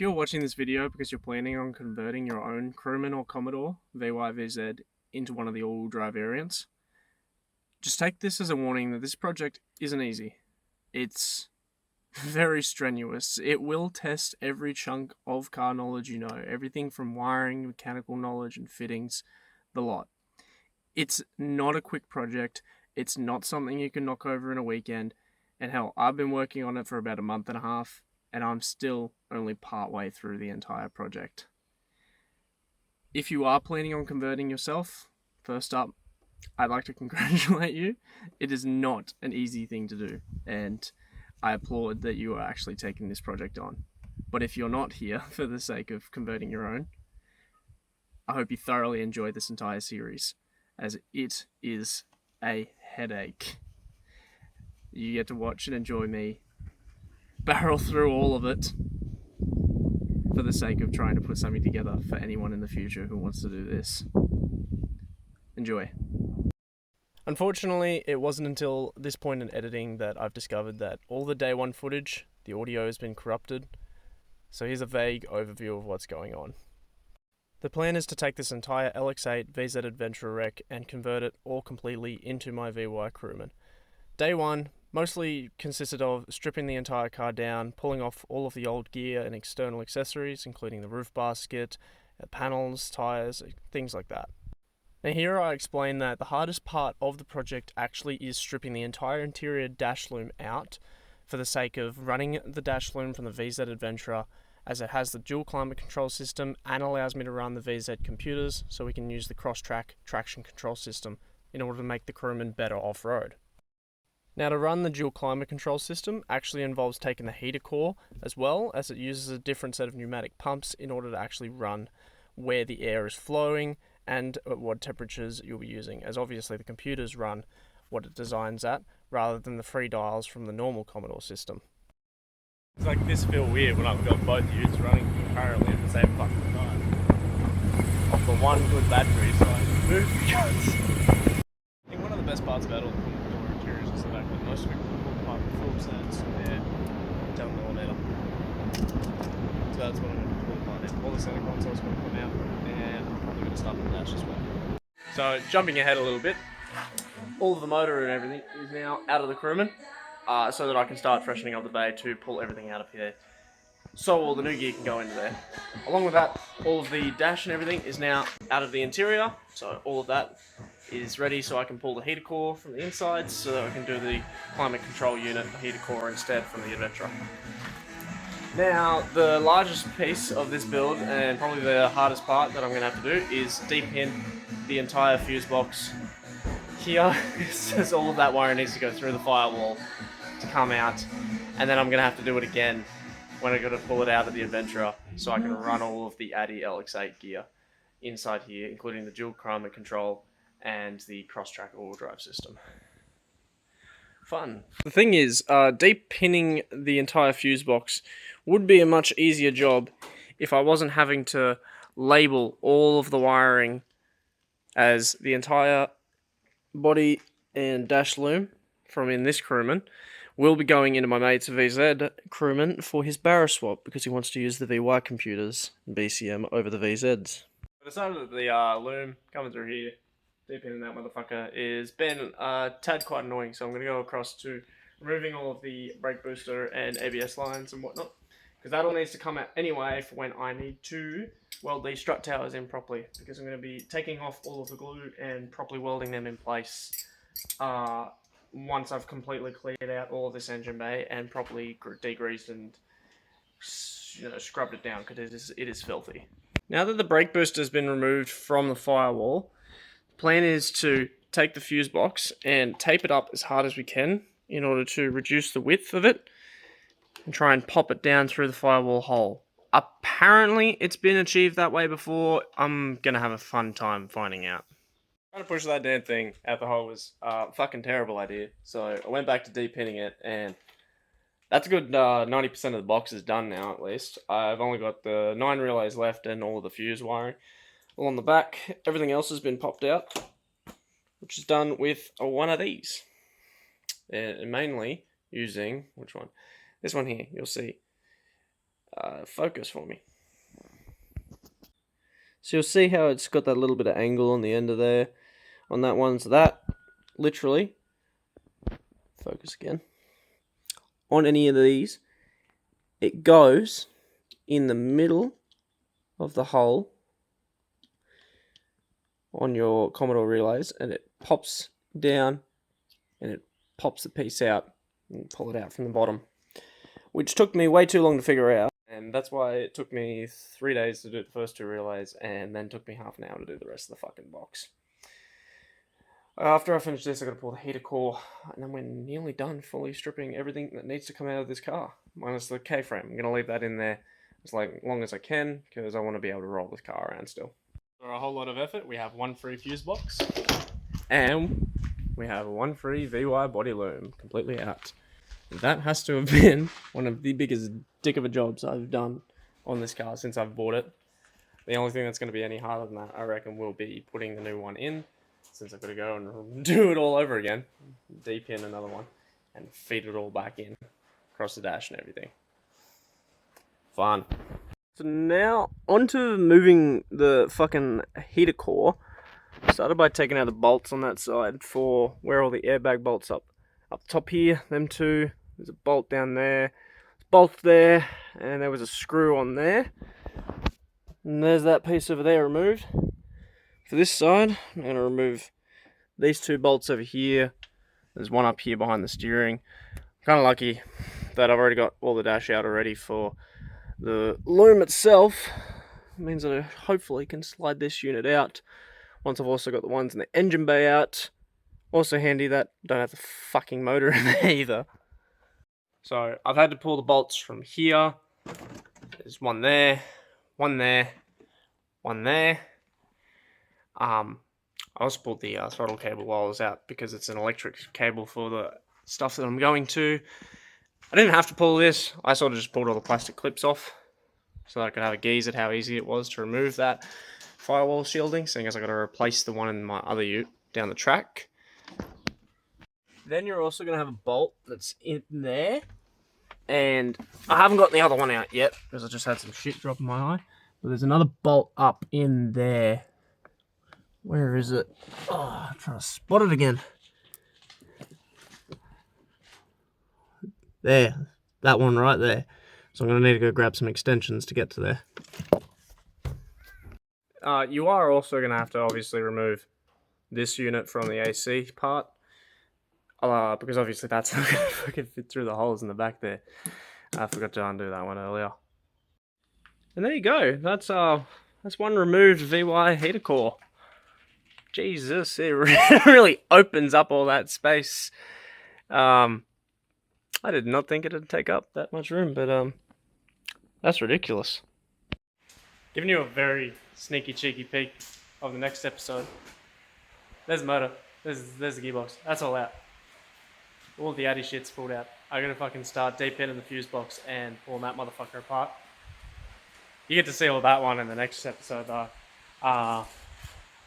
If you're watching this video because you're planning on converting your own Crewman or Commodore VYVZ into one of the all-wheel drive variants, just take this as a warning that this project isn't easy. It's very strenuous. It will test every chunk of car knowledge you know, everything from wiring, mechanical knowledge, and fittings, the lot. It's not a quick project. It's not something you can knock over in a weekend. And hell, I've been working on it for about a month and a half, and I'm still only partway through the entire project. If you are planning on converting yourself, first up, I'd like to congratulate you. It is not an easy thing to do, and I applaud that you are actually taking this project on. But if you're not here for the sake of converting your own, I hope you thoroughly enjoy this entire series, as it is a headache. You get to watch and enjoy me barrel through all of it for the sake of trying to put something together for anyone in the future who wants to do this. Enjoy. Unfortunately, it wasn't until this point in editing that I've discovered that all the day one footage, the audio has been corrupted. So here's a vague overview of what's going on. The plan is to take this entire LX8 VZ Adventure wreck and convert it all completely into my VY Crewman. Day one mostly consisted of stripping the entire car down, pulling off all of the old gear and external accessories, including the roof basket, panels, tyres, things like that. Now here I explain that the hardest part of the project actually is stripping the entire interior dash loom out for the sake of running the dash loom from the VZ Adventure, as it has the dual climate control system and allows me to run the VZ computers so we can use the cross-track traction control system in order to make the Crewman better off-road. Now, to run the dual climate control system actually involves taking the heater core, as well as it uses a different set of pneumatic pumps in order to actually run where the air is flowing and at what temperatures you'll be using, as obviously the computers run what it designs at rather than the free dials from the normal Commodore system. It's like this feel weird when I've got both units running concurrently at the same fucking time. Off the one good battery, so I can move the guns. I think one of the best parts about all the Commodore interiors is the fact that most of it can pull apart with full sets and down the elevator. So that's what I'm going to pull apart now. All the center console's going to come out, and I'm probably going to start the dash as well. So jumping ahead a little bit, all of the motor and everything is now out of the Crewman, so that I can start freshening up the bay to pull everything out of here, so all the new gear can go into there. Along with that, all of the dash and everything is now out of the interior, so all of that is ready so I can pull the heater core from the inside so that I can do the climate control unit, the heater core instead from the Adventure. Now, the largest piece of this build, and probably the hardest part that I'm going to have to do, is de-pin the entire fuse box here, says all of that wire needs to go through the firewall to come out, and then I'm going to have to do it again when I got to pull it out of the Adventure so I can run all of the ADDI LX8 gear inside here, including the dual climate control and the cross-track all-wheel drive system. Fun. The thing is, deep pinning the entire fuse box would be a much easier job if I wasn't having to label all of the wiring, as the entire body and dash loom from in this Crewman will be going into my mate's VZ Crewman for his barra swap because he wants to use the VY computers and BCM over the VZs. I decided that the loom coming through here, deep in that motherfucker, is been tad quite annoying, so I'm going to go across to removing all of the brake booster and ABS lines and whatnot, because that all needs to come out anyway for when I need to weld these strut towers in properly, because I'm going to be taking off all of the glue and properly welding them in place once I've completely cleared out all of this engine bay and properly degreased and scrubbed it down, because it is filthy. Now that the brake booster has been removed from the firewall, the plan is to take the fuse box and tape it up as hard as we can in order to reduce the width of it and try and pop it down through the firewall hole. Apparently it's been achieved that way before. I'm gonna have a fun time finding out. Trying to push that damn thing out the hole was a fucking terrible idea, so I went back to de-pinning it, and that's a good 90% of the box is done now at least. I've only got the 9 relays left and all of the fuse wiring. Along the back, everything else has been popped out, which is done with one of these. And mainly using, which one? This one here, you'll see. focus for me. So you'll see how it's got that little bit of angle on the end of there, on that one. So that, literally, focus again, on any of these, it goes in the middle of the hole on your Commodore relays, and it pops down, and it pops the piece out, and pull it out from the bottom, which took me way too long to figure out, and that's why it took me 3 days to do the first 2 relays, and then took me half an hour to do the rest of the fucking box. After I finish this, I gotta pull the heater core, and then we're nearly done fully stripping everything that needs to come out of this car, minus the K-frame. I'm gonna leave that in there as long as I can, because I want to be able to roll this car around still. For a whole lot of effort, we have 1 free fuse box, and we have 1 free VY body loom, completely out. That has to have been one of the biggest dick of a jobs I've done on this car since I've bought it. The only thing that's going to be any harder than that, I reckon, will be putting the new one in, since I've got to go and do it all over again, deep in another one, and feed it all back in, across the dash and everything. Fun. So now, onto moving the fucking heater core. Started by taking out the bolts on that side for where all the airbag bolts up top here, them two. There's a bolt down there, bolt there, and there was a screw on there. And there's that piece over there removed. For this side, I'm going to remove these 2 bolts over here. There's one up here behind the steering. Kind of lucky that I've already got all the dash out already for the loom itself. It means that I hopefully can slide this unit out once I've also got the ones in the engine bay out. Also handy that I don't have the fucking motor in there either. So I've had to pull the bolts from here. There's one there, one there, one there. I also pulled the throttle cable while I was out because it's an electric cable for the stuff that I'm going to. I didn't have to pull this. I sort of just pulled all the plastic clips off so that I could have a gaze at how easy it was to remove that firewall shielding, seeing as I got to replace the one in my other ute down the track. Then you're also going to have a bolt that's in there, and I haven't got the other one out yet because I just had some shit drop in my eye, but there's another bolt up in there. Where is it? Oh, I'm trying to spot it again. There, that one right there. So I'm going to need to go grab some extensions to get to there. You are also going to have to obviously remove this unit from the AC part. Because obviously that's not going to fucking fit through the holes in the back there. I forgot to undo that one earlier. And there you go. That's one removed VY heater core. Jesus, it really opens up all that space. I did not think it'd take up that much room, but that's ridiculous. Giving you a very sneaky, cheeky peek of the next episode. There's the motor. There's the gearbox. That's all out. All the addy shit's pulled out. I'm gonna fucking start deep into the fuse box and pulling that motherfucker apart. You get to see all that one in the next episode though.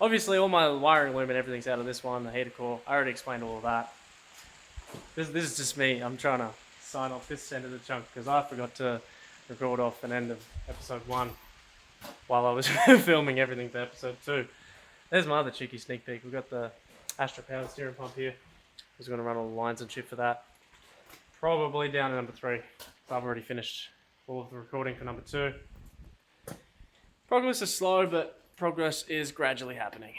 Obviously all my wiring loom and everything's out of this one, the heater core. I already explained all of that. This is just me. I'm trying to sign off this end of the chunk because I forgot to record off an end of episode 1 while I was filming everything for episode 2. There's my other cheeky sneak peek. We've got the Astra powered steering pump here. I was going to run all the lines and shit for that. Probably down to number 3. So I've already finished all of the recording for number 2. Progress is slow, but progress is gradually happening.